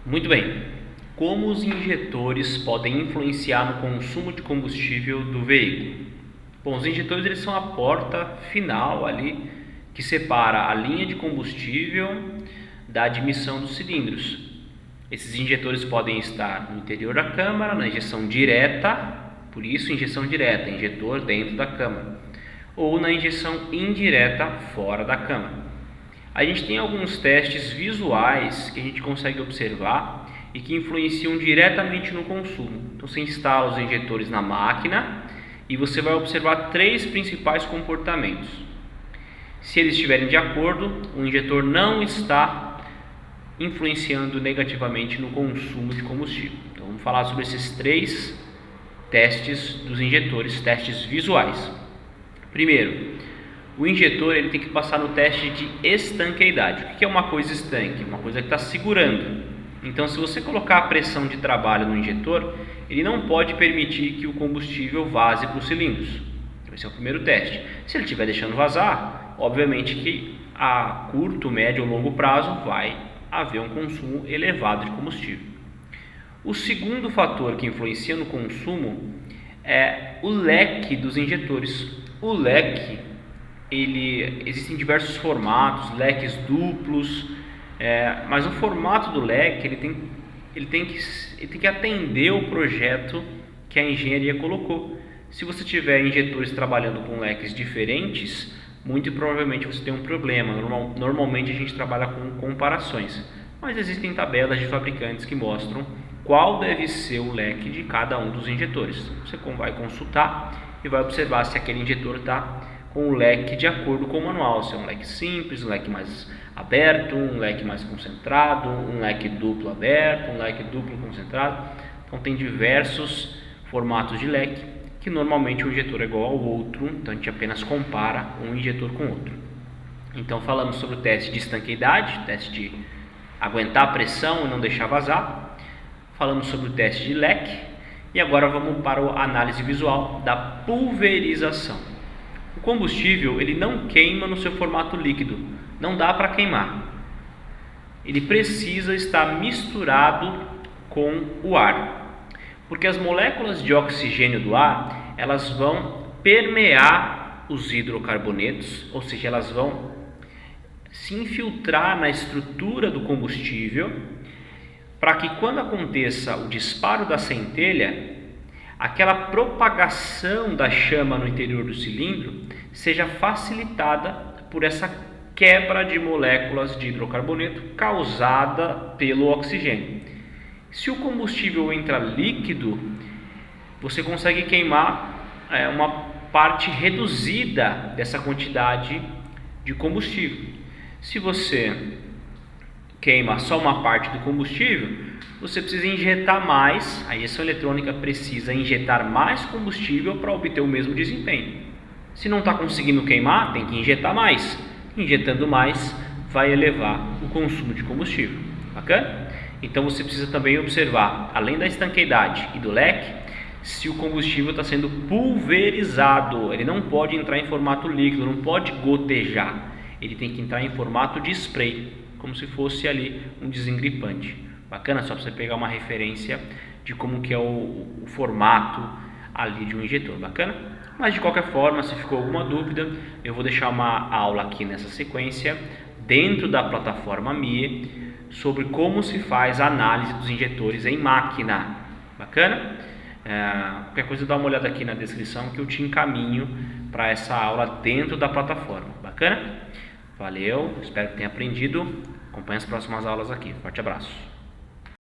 Muito bem. Como os injetores podem influenciar no consumo de combustível do veículo? Bom, os injetores eles são a porta final ali que separa a linha de combustível da admissão dos cilindros. Esses injetores podem estar no interior da câmara, na injeção direta, por isso injeção direta, injetor dentro da câmara, ou na injeção indireta fora da câmara. A gente tem alguns testes visuais que a gente consegue observar e que influenciam diretamente no consumo. Então você instala os injetores na máquina e você vai observar três principais comportamentos. Se eles estiverem de acordo, o injetor não está influenciando negativamente no consumo de combustível. Então vamos falar sobre esses três testes dos injetores, testes visuais. Primeiro, o injetor ele tem que passar no teste de estanqueidade. O que é uma coisa estanque? Uma coisa que está segurando. Então, se você colocar a pressão de trabalho no injetor, ele não pode permitir que o combustível vaze para os cilindros. Esse é o primeiro teste. Se ele estiver deixando vazar, obviamente que a curto, médio ou longo prazo vai haver um consumo elevado de combustível. O segundo fator que influencia no consumo é o leque dos injetores. O leque existem diversos formatos, leques duplos, mas o formato do leque ele tem que atender o projeto que a engenharia colocou. Se você tiver injetores trabalhando com leques diferentes, muito provavelmente você tem um problema. Normalmente a gente trabalha com comparações, mas existem tabelas de fabricantes que mostram qual deve ser o leque de cada um dos injetores. Você vai consultar e vai observar se aquele injetor está com o leque de acordo com o manual, se é um leque simples, um leque mais aberto, um leque mais concentrado, um leque duplo aberto, um leque duplo concentrado. Então tem diversos formatos de leque que normalmente o injetor é igual ao outro, então a gente apenas compara um injetor com o outro. Então falamos sobre o teste de estanqueidade, teste de aguentar a pressão e não deixar vazar. Falamos sobre o teste de leque e agora vamos para a análise visual da pulverização. O combustível ele não queima no seu formato líquido, não dá para queimar. Ele precisa estar misturado com o ar, porque as moléculas de oxigênio do ar elas vão permear os hidrocarbonetos, ou seja, elas vão se infiltrar na estrutura do combustível, para que quando aconteça o disparo da centelha, aquela propagação da chama no interior do cilindro seja facilitada por essa quebra de moléculas de hidrocarboneto causada pelo oxigênio. Se o combustível entra líquido, você consegue queimar uma parte reduzida dessa quantidade de combustível. Se você queima só uma parte do combustível, você precisa injetar mais, a injeção eletrônica precisa injetar mais combustível para obter o mesmo desempenho. Se não está conseguindo queimar, tem que injetar mais. Injetando mais, vai elevar o consumo de combustível. Bacana? Então você precisa também observar, além da estanqueidade e do leque, se o combustível está sendo pulverizado. Ele não pode entrar em formato líquido, não pode gotejar. Ele tem que entrar em formato de spray, como se fosse ali um desengripante. Bacana? Só para você pegar uma referência de como que é o formato ali de um injetor. Bacana? Mas de qualquer forma, se ficou alguma dúvida, eu vou deixar uma aula aqui nessa sequência dentro da plataforma MIE sobre como se faz a análise dos injetores em máquina. Bacana? Qualquer coisa dá uma olhada aqui na descrição que eu te encaminho para essa aula dentro da plataforma. Bacana? Valeu, espero que tenha aprendido. Acompanhe as próximas aulas aqui. Forte abraço.